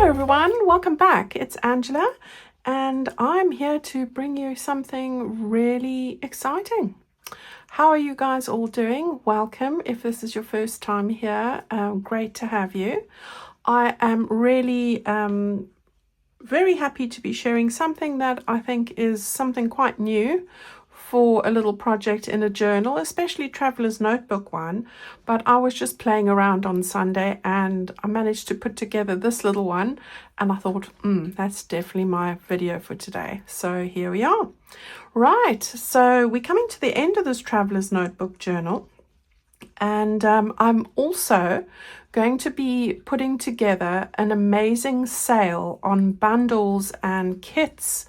everyone, welcome back. It's Angela and I'm here to bring you something really exciting. How are you guys all doing? Welcome. If this is your first time here, great to have you. I am really very happy to be sharing something that I think is something quite new for a little project in a journal, especially Traveler's Notebook one. But I was just playing around on Sunday and I managed to put together this little one, and I thought, that's definitely my video for today. So here we are. Right, so we're coming to the end of this Traveler's Notebook journal, and I'm also going to be putting together an amazing sale on bundles and kits,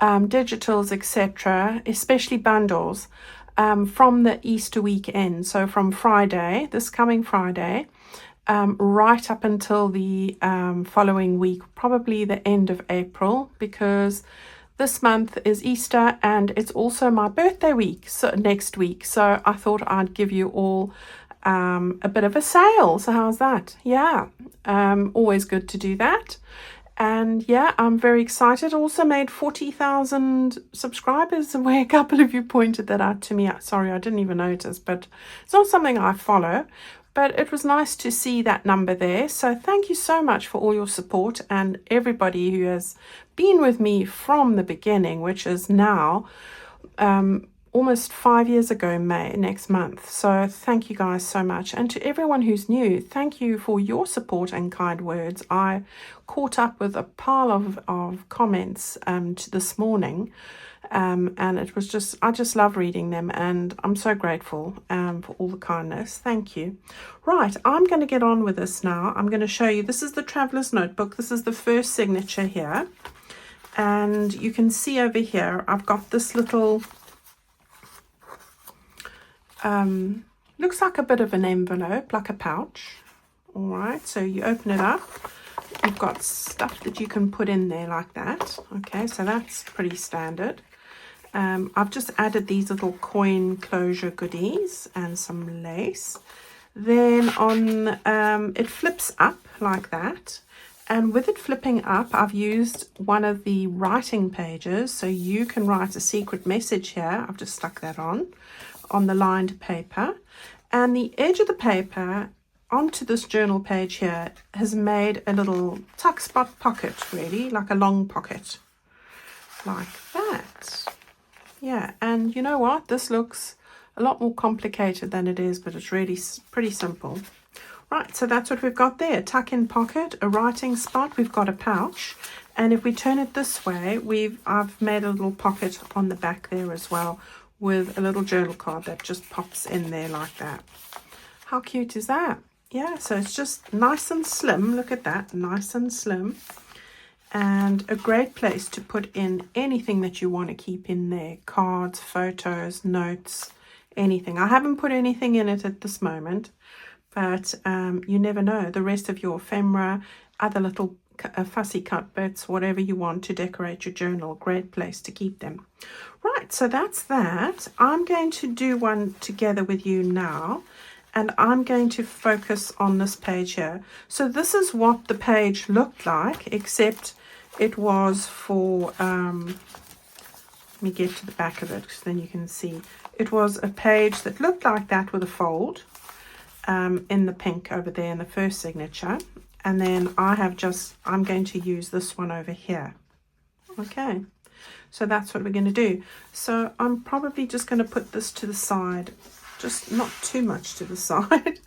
digitals, etc., especially bundles, from the Easter weekend. So from Friday, this coming Friday, right up until the following week, probably the end of April, because this month is Easter and it's also my birthday week, so next week. So I thought I'd give you all a bit of a sale. So how's that? Yeah, always good to do that. And yeah, I'm very excited. Also made 40,000 subscribers, where a couple of you pointed that out to me. Sorry, I didn't even notice, but it's not something I follow. But it was nice to see that number there. So thank you so much for all your support and everybody who has been with me from the beginning, which is now almost 5 years ago, next month. So thank you guys so much. And to everyone who's new, thank you for your support and kind words. I caught up with a pile of comments this morning, and it was just, I just love reading them, and I'm so grateful for all the kindness. Thank you. Right, I'm going to get on with this now. I'm going to show you, this is the Traveler's Notebook. This is the first signature here. And you can see over here, I've got this little, looks like a bit of an envelope, like a pouch. All right, so you open it up. You've got stuff that you can put in there like that. Okay, so that's pretty standard. I've just added these little coin closure goodies and some lace. Then on, it flips up like that. And with it flipping up, I've used one of the writing pages, so you can write a secret message here. I've just stuck that on the lined paper. And the edge of the paper onto this journal page here has made a little tuck spot pocket, really, like a long pocket, like that. Yeah, and you know what? This looks a lot more complicated than it is, but it's really pretty simple. Right, so that's what we've got there. Tuck-in pocket, a writing spot, we've got a pouch. And if we turn it this way, I've made a little pocket on the back there as well, with a little journal card that just pops in there like that. How cute is that? Yeah, so it's just nice and slim. Look at that, nice and slim. And a great place to put in anything that you want to keep in there. Cards, photos, notes, anything. I haven't put anything in it at this moment, but you never know. The rest of your ephemera, other little fussy cut bits, whatever you want to decorate your journal, great place to keep them. Right, so that's that. I'm going to do one together with you now, and I'm going to focus on this page here. So this is what the page looked like, except it was for, let me get to the back of it, because then you can see. It was a page that looked like that with a fold in the pink over there in the first signature. And then I'm going to use this one over here. Okay, so that's what we're going to do. So I'm probably just going to put this to the side, just not too much to the side,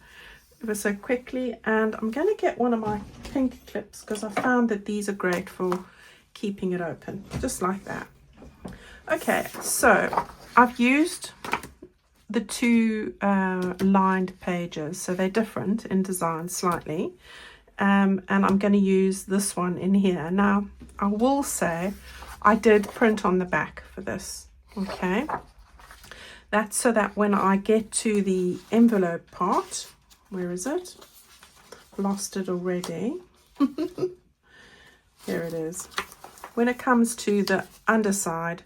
ever so quickly. And I'm going to get one of my pink clips, because I found that these are great for keeping it open, just like that. Okay, so I've used the two lined pages, so they're different in design slightly. And I'm going to use this one in here. Now, I will say I did print on the back for this, okay? That's so that when I get to the envelope part, where is it? Lost it already. Here it is. When it comes to the underside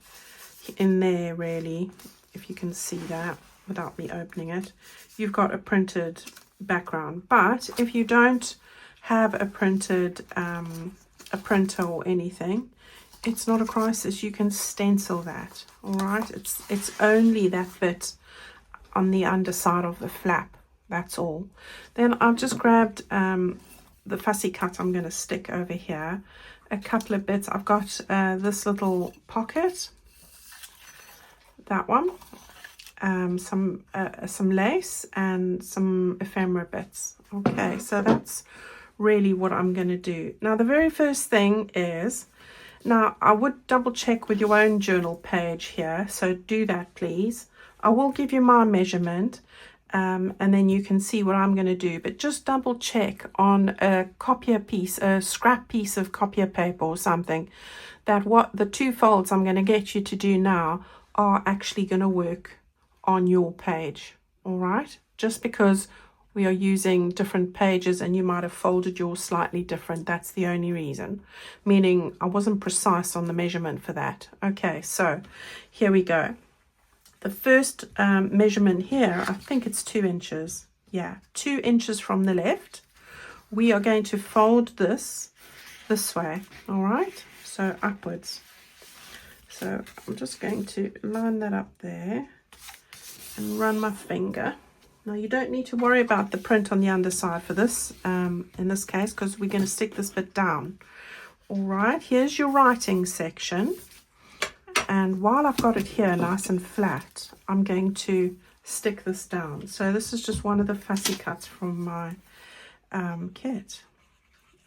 in there, really, if you can see that without me opening it, you've got a printed background. But if you don't have a printed a printer or anything, it's not a crisis. You can stencil that. All right, it's only that bit on the underside of the flap, that's all. Then I've just grabbed the fussy cut I'm going to stick over here, a couple of bits. I've got this little pocket, that one, some lace and some ephemera bits. Okay, so that's really what I'm going to do. Now the very first thing is, now I would double check with your own journal page here, so do that please. I will give you my measurement and then you can see what I'm going to do, but just double check on a copier piece, a scrap piece of copier paper or something, that what the 2 folds I'm going to get you to do now are actually going to work on your page. All right, just because we are using different pages and you might have folded yours slightly different, that's the only reason, meaning I wasn't precise on the measurement for that. Okay, so here we go. The first measurement here, I think it's 2 inches. Yeah, 2 inches from the left. We are going to fold this way, all right, so upwards. So I'm just going to line that up there and run my finger. Now you don't need to worry about the print on the underside for this, in this case, because we're going to stick this bit down. All right, here's your writing section. And while I've got it here nice and flat, I'm going to stick this down. So this is just one of the fussy cuts from my kit.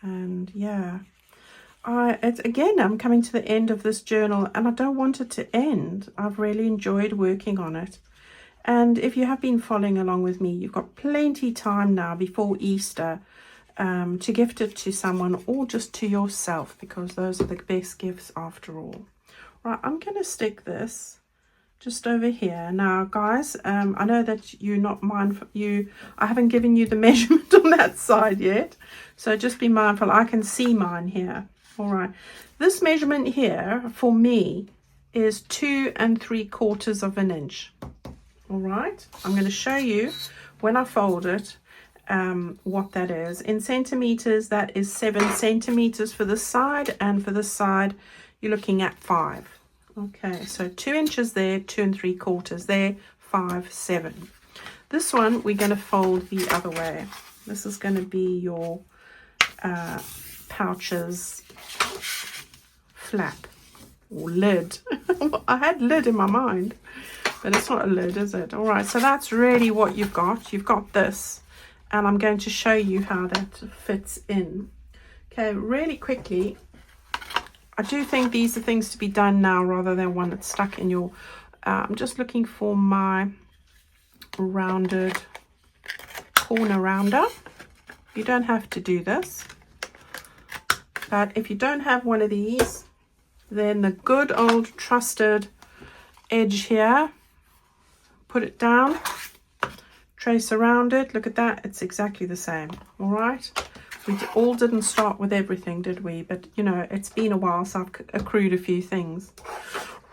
And yeah, again, I'm coming to the end of this journal and I don't want it to end. I've really enjoyed working on it. And if you have been following along with me, you've got plenty time now before Easter to gift it to someone or just to yourself, because those are the best gifts after all. Right, I'm going to stick this just over here. Now, guys, I know that you're not mindful. I haven't given you the measurement on that side yet, so just be mindful. I can see mine here. All right, this measurement here for me is 2 3/4 of an inch. All right, I'm going to show you when I fold it what that is. In centimeters, that is 7 centimeters for this side, and for this side, you're looking at 5. Okay, so 2 inches there, 2 3/4 there, 5, 7. This one, we're going to fold the other way. This is going to be your pouch's flap or lid. I had lid in my mind, but it's not a lid, is it? All right, so that's really what you've got. You've got this, and I'm going to show you how that fits in. Okay, really quickly, I do think these are things to be done now rather than one that's stuck in your... I'm just looking for my rounded corner rounder. You don't have to do this, but if you don't have one of these, then the good old trusted edge here, put it down, trace around it. Look at that, it's exactly the same. All right, we all didn't start with everything, did we? But you know, it's been a while, so I've accrued a few things.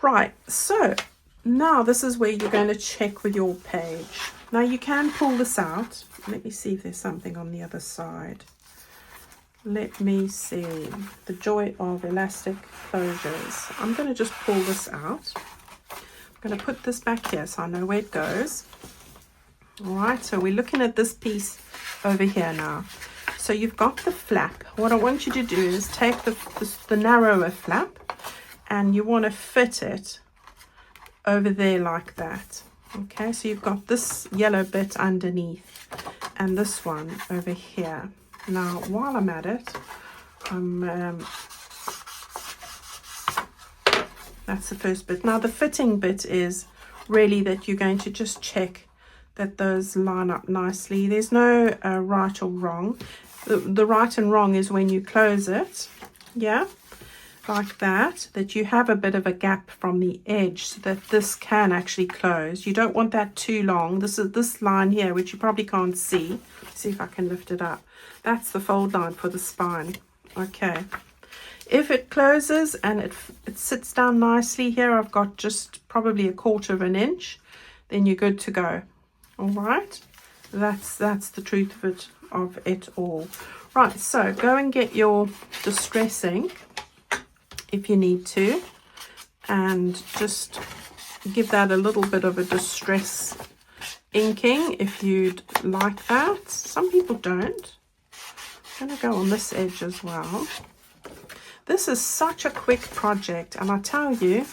Right, so now this is where you're going to check with your page. Now you can pull this out. Let me see if there's something on the other side. Let me see. The joy of elastic closures. I'm going to just pull this out. I'm going to put this back here so I know where it goes. All right, so we're looking at this piece over here now. So you've got the flap. What I want you to do is take the narrower flap, and you want to fit it over there like that. Okay, so you've got this yellow bit underneath and this one over here. Now, while I'm at it, that's the first bit. Now, the fitting bit is really that you're going to just check that those line up nicely. There's no right or wrong. The right and wrong is when you close it, yeah, like that, that you have a bit of a gap from the edge so that this can actually close. You don't want that too long. This is this line here, which you probably can't see. See if I can lift it up. That's the fold line for the spine. Okay. If it closes and it sits down nicely here, I've got just probably 1/4 of an inch, then you're good to go. All right. That's the truth of it all. Right, so go and get your distress ink if you need to, and just give that a little bit of a distress inking if you'd like that. Some people don't. I'm going to go on this edge as well. This is such a quick project, and I tell you,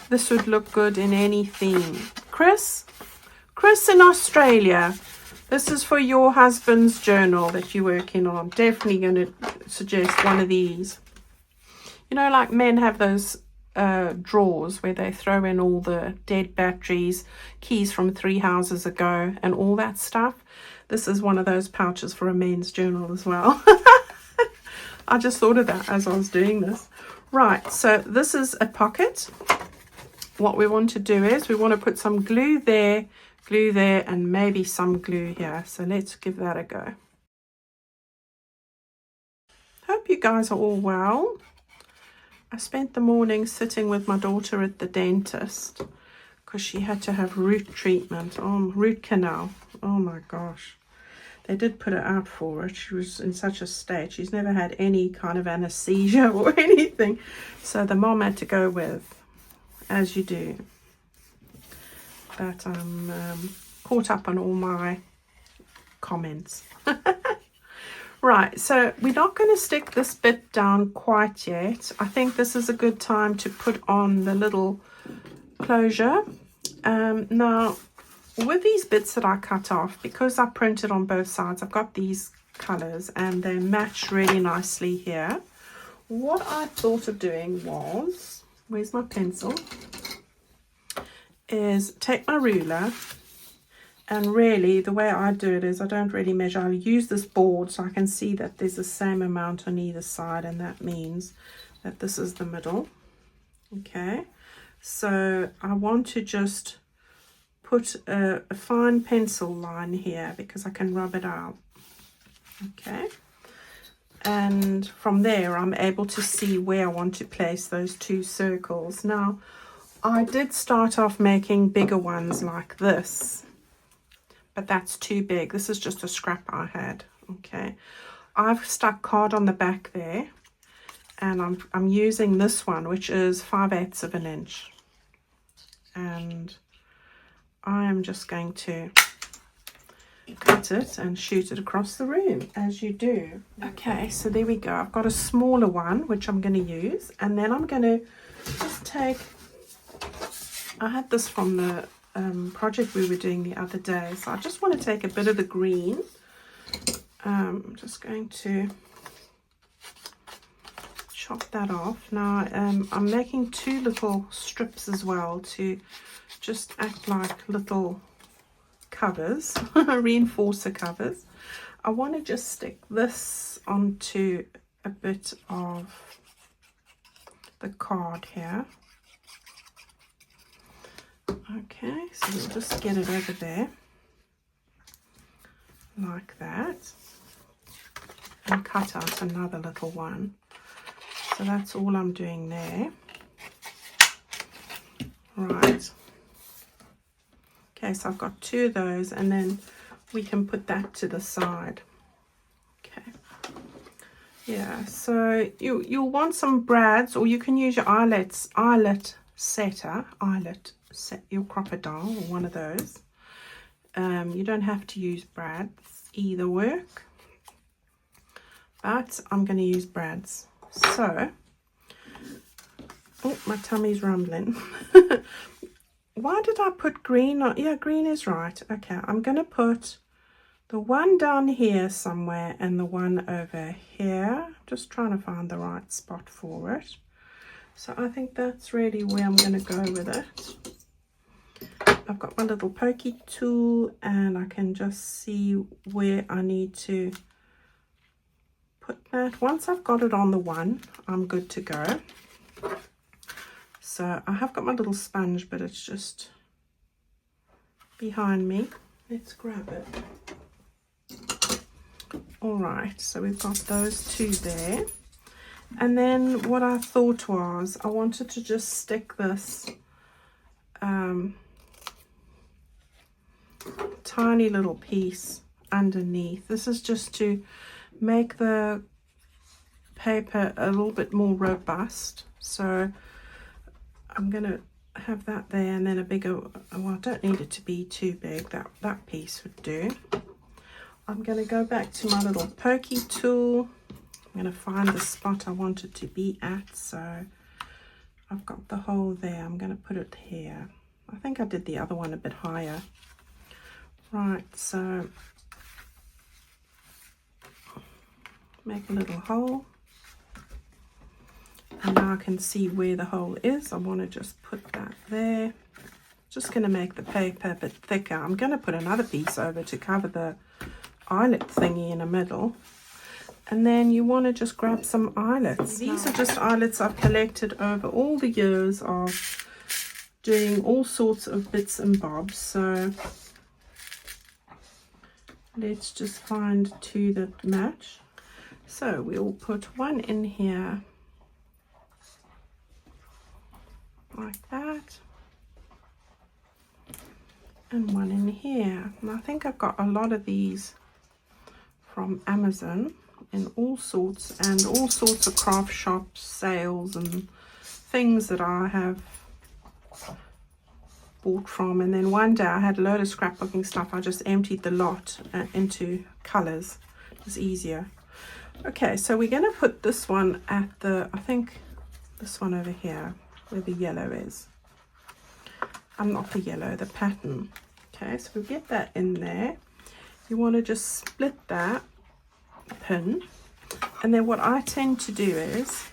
this would look good in any theme. Chris in Australia, this is for your husband's journal that you're working on. Definitely going to suggest one of these. You know, like men have those drawers where they throw in all the dead batteries, keys from 3 houses ago, and all that stuff. This is one of those pouches for a men's journal as well. I just thought of that as I was doing this. Right, so this is a pocket. What we want to do is we want to put some glue there, and maybe some glue here. So let's give that a go. Hope you guys are all well. I spent the morning sitting with my daughter at the dentist because she had to have root treatment. Root canal. Oh my gosh. They did put her out for it. She was in such a state. She's never had any kind of anesthesia or anything. So the mom had to go with, as you do. But I'm caught up on all my comments. Right, so we're not going to stick this bit down quite yet. I think this is a good time to put on the little closure. Now, with these bits that I cut off, because I printed on both sides, I've got these colours and they match really nicely here. What I thought of doing was, where's my pencil, is take my ruler. And really, the way I do it is I don't really measure. I use this board so I can see that there's the same amount on either side, and that means that this is the middle. Okay, so I want to just put a fine pencil line here because I can rub it out. Okay, and from there I'm able to see where I want to place those 2 circles. Now, I did start off making bigger ones like this, but that's too big. This is just a scrap I had. Okay, I've stuck card on the back there, and I'm using this one, which is 5/8 of an inch, and I am just going to cut it and shoot it across the room, as you do. Okay, so there we go. I've got a smaller one which I'm going to use, and then I'm going to just take, I had this from the project we were doing the other day, so I just want to take a bit of the green. I'm just going to chop that off. Now I'm making 2 little strips as well to just act like little covers, reinforcer covers. I want to just stick this onto a bit of the card here. Okay, so we'll just get it over there like that, and cut out another little one. So that's all I'm doing there. Right. Okay, so I've got 2 of those, and then we can put that to the side. Okay. Yeah, so you'll want some brads, or you can use your eyelet setter, your crocodile, or one of those. You don't have to use brads, either work, but I'm going to use brads. So, oh, my tummy's rumbling. Why did I put green on? Yeah, green is right. Okay, I'm going to put the one down here somewhere and the one over here. Just trying to find the right spot for it. So I think that's really where I'm going to go with it. I've got my little pokey tool, and I can just see where I need to put that. Once I've got it on the one, I'm good to go. So I have got my little sponge, but it's just behind me. Let's grab it. All right, so we've got those 2 there. And then what I thought was I wanted to just stick this tiny little piece underneath. This is just to make the paper a little bit more robust. So I'm going to have that there, and then a bigger, well, I don't need it to be too big, that piece would do. I'm going to go back to my little pokey tool. I'm going to find the spot I want it to be at. So I've got the hole there. I'm going to put it here. I think I did the other one a bit higher. Right, so make a little hole. And now I can see where the hole is. I want to just put that there. Just going to make the paper a bit thicker. I'm going to put another piece over to cover the eyelet thingy in the middle. And then you want to just grab some eyelets. These are just eyelets I've collected over all the years of doing all sorts of bits and bobs. So let's just find two that match. So we'll put one in here like that, and one in here. And I think I've got a lot of these from Amazon in all sorts of craft shops, sales and things that I have bought from. And then one day I had a load of scrapbooking stuff. I just emptied the lot into colors. It was easier. Okay, so we're going to put this one at the, I think this one over here where the yellow is. Not the yellow, the pattern. Okay, so we'll get that in there. You want to just split that pin, and then what I tend to do is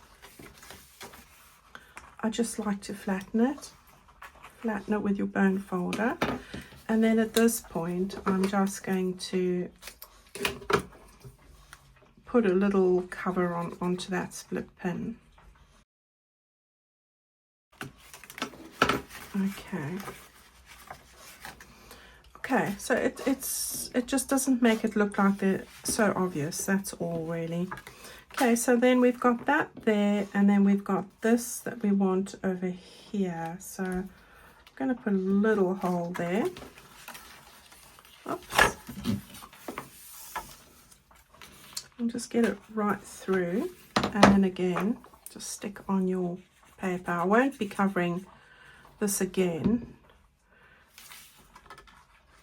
I just like to flatten it with your bone folder, and then at this point I'm just going to put a little cover onto that split pin. Okay, so it just doesn't make it look like they're so obvious. That's all really. Okay, so then we've got that there, and then we've got this that we want over here. So I'm going to put a little hole there. Oops. And just get it right through, and then again just stick on your paper. I won't be covering this again.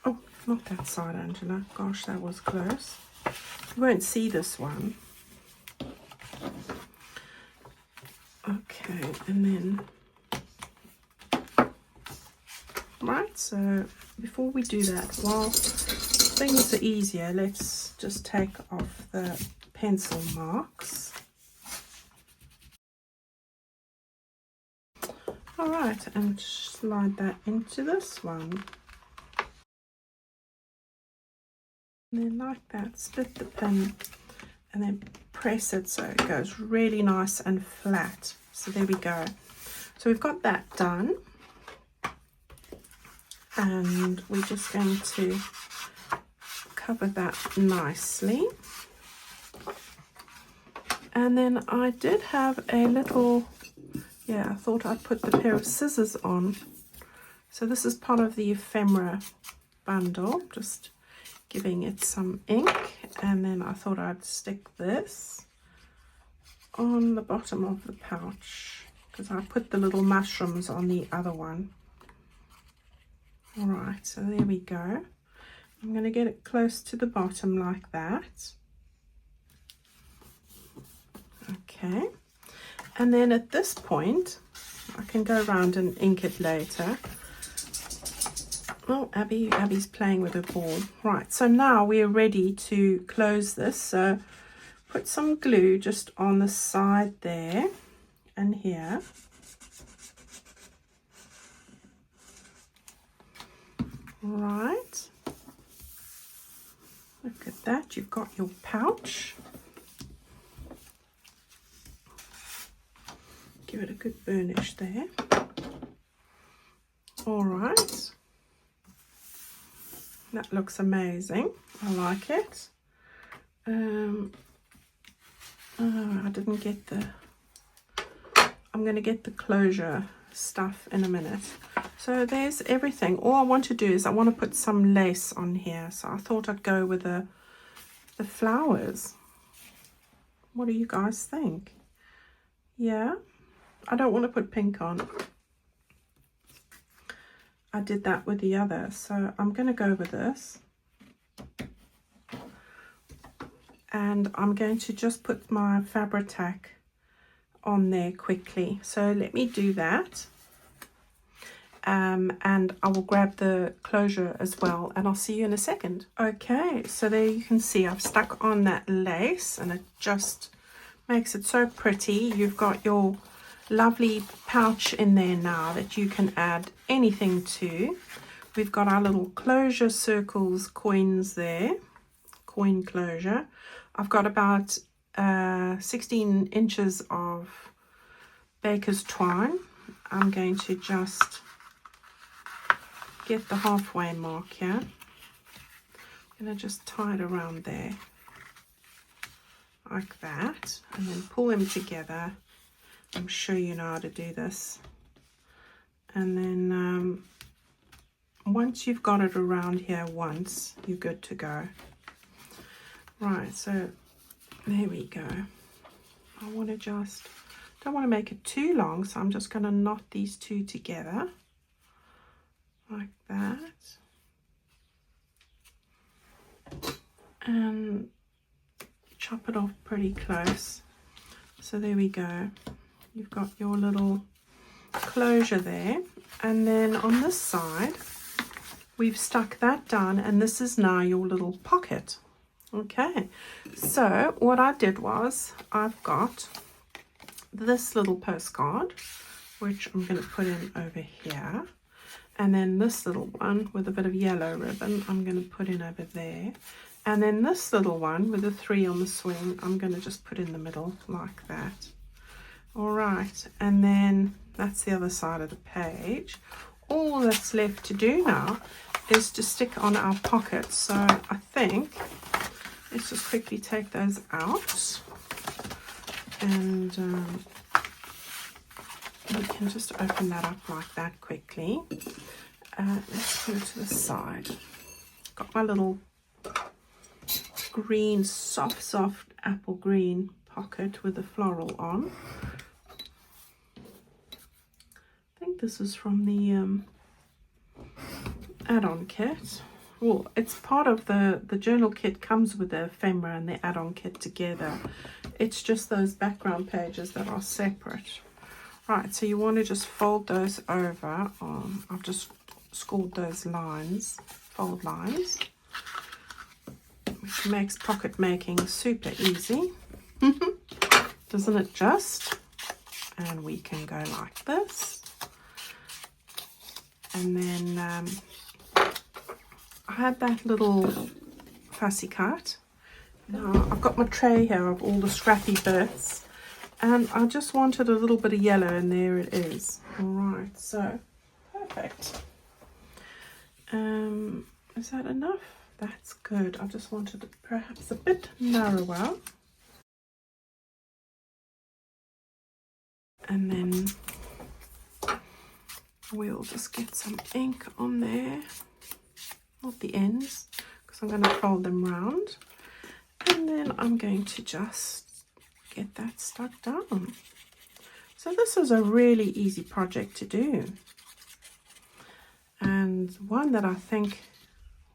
Oh, not that side, Angela. Gosh, that was close. You won't see this one. Okay, and then right, so before we do that, while things are easier, let's just take off the pencil marks. All right, and slide that into this one. And then like that, split the pin and then press it so it goes really nice and flat. So there we go. So we've got that done. And we're just going to cover that nicely. And then I did have a little, I thought I'd put the pair of scissors on. So this is part of the ephemera bundle, just giving it some ink. And then I thought I'd stick this on the bottom of the pouch, because I put the little mushrooms on the other one. All right, so there we go. I'm going to get it close to the bottom like that. Okay, and then at this point I can go around and ink it later. Oh, Abby's playing with her ball. Right, so now we're ready to close this. So put some glue just on the side there and here. Right, look at that, you've got your pouch. Give it a good burnish there. All right, that looks amazing. I like it. Oh, I didn't get I'm going to get the closure stuff in a minute. So there's everything. All I want to do is I want to put some lace on here. So I thought I'd go with the flowers. What do you guys think? Yeah, I don't want to put pink on. I did that with the other, so I'm going to go with this. And I'm going to just put my Fabri-Tac on there quickly. So let me do that. And I will grab the closure as well, and I'll see you in a second. Okay, so there you can see I've stuck on that lace, and it just makes it so pretty. You've got your lovely pouch in there now that you can add anything to. We've got our little closure circles, coins there, coin closure. I've got about 16 inches of baker's twine. I'm going to just get the halfway mark here. I'm going to just tie it around there like that, and then pull them together. I'm sure you know how to do this. And then once you've got it around here once, you're good to go. Right, so there we go. I want to just, don't want to make it too long, so I'm just going to knot these two together like that, and chop it off pretty close. So there we go. You've got your little closure there, and then on this side we've stuck that down, and this is now your little pocket. Okay, so what I did was I've got this little postcard, which I'm going to put in over here. And then this little one with a bit of yellow ribbon, I'm going to put in over there. And then this little one with the 3 on the swing, I'm going to just put in the middle like that. All right, and then that's the other side of the page. All that's left to do now is to stick on our pockets. So I think, let's just quickly take those out. And we can just open that up like that quickly. Let's put it to the side. Got my little green, soft apple green pocket with the floral on. I think this is from the add-on kit. Well, it's part of the journal kit, comes with the ephemera and the add-on kit together. It's just those background pages that are separate. Right, so you want to just fold those over. I've just scored those lines, fold lines, which makes pocket making super easy. Doesn't it just? And we can go like this. And then I had that little fussy cut. Now I've got my tray here of all the scrappy bits, and I just wanted a little bit of yellow, and there it is. All right, so perfect. Is that enough? That's good. I just wanted it perhaps a bit narrower. And then we'll just get some ink on there, not the ends, because I'm going to fold them round. And then I'm going to just get that stuck down. So this is a really easy project to do, and one that I think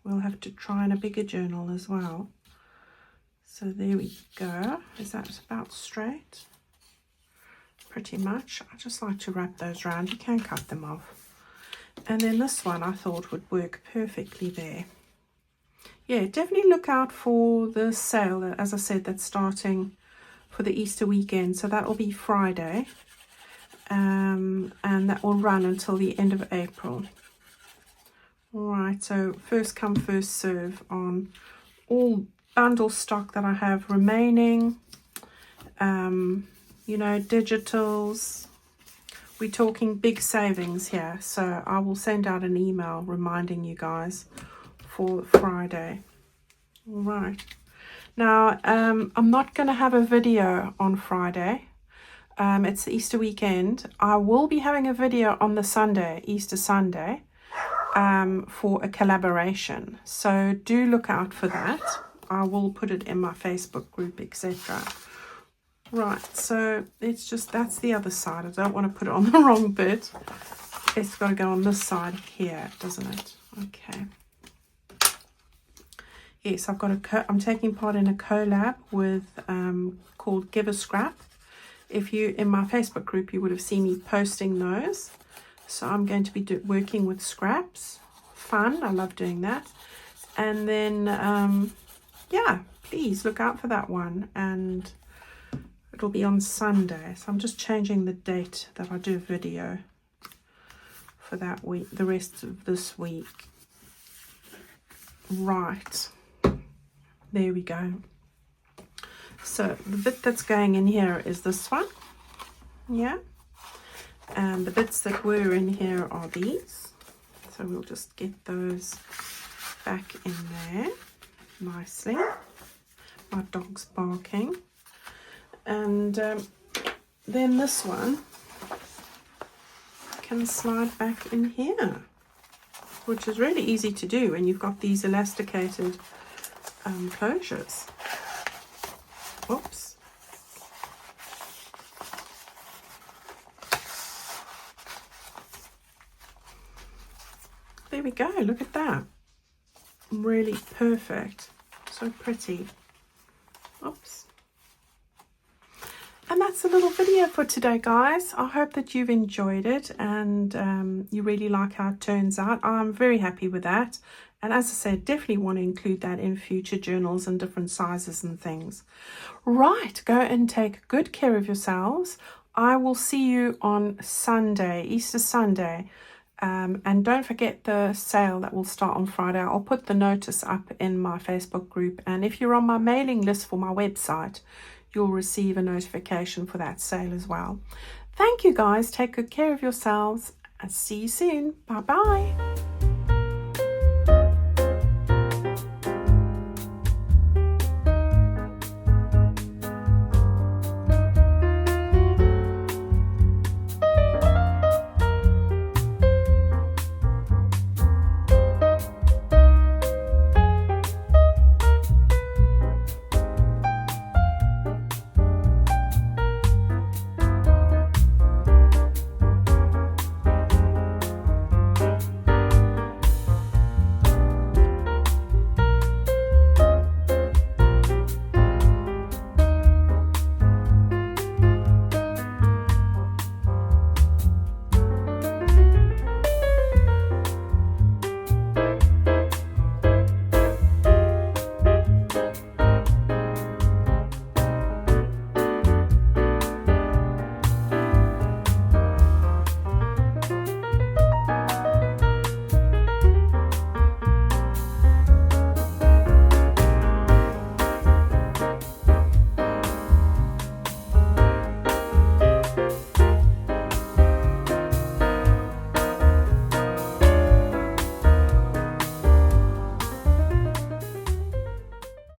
we'll have to try in a bigger journal as well. So there we go. Is that about straight? Pretty much. I just like to wrap those round. You can cut them off. And then this one I thought would work perfectly there. Yeah, definitely look out for the sale, as I said, that's starting for the Easter weekend. So that will be Friday, and that will run until the end of April. All right, so first come, first serve on all bundle stock that I have remaining. You know, digitals. We're talking big savings here, so I will send out an email reminding you guys for Friday. All right. Now, I'm not going to have a video on Friday. It's the Easter weekend. I will be having a video on the Sunday, Easter Sunday, for a collaboration. So do look out for that. I will put it in my Facebook group, etc. Right, so it's just, that's the other side. I don't want to put it on the wrong bit. It's got to go on this side here, doesn't it? Okay. Yes, I've got I'm taking part in a collab with called Give a Scrap. If you in my Facebook group, you would have seen me posting those. So I'm going to be working with scraps. Fun, I love doing that. And then yeah, please look out for that one, and it'll be on Sunday. So I'm just changing the date that I do a video for that week, the rest of this week. Right, there we go. So the bit that's going in here is this one, yeah, and the bits that were in here are these. So we'll just get those back in there nicely. My dog's barking. And then this one can slide back in here, which is really easy to do when you've got these elasticated closures. Oops. There we go, look at that. Really perfect. So pretty. Oops. And that's a little video for today, guys. I hope that you've enjoyed it and you really like how it turns out. I'm very happy with that. And as I said, definitely want to include that in future journals and different sizes and things. Right, go and take good care of yourselves. I will see you on Sunday, Easter Sunday. And don't forget the sale that will start on Friday. I'll put the notice up in my Facebook group. And if you're on my mailing list for my website, you'll receive a notification for that sale as well. Thank you, guys. Take good care of yourselves. I'll see you soon. Bye-bye.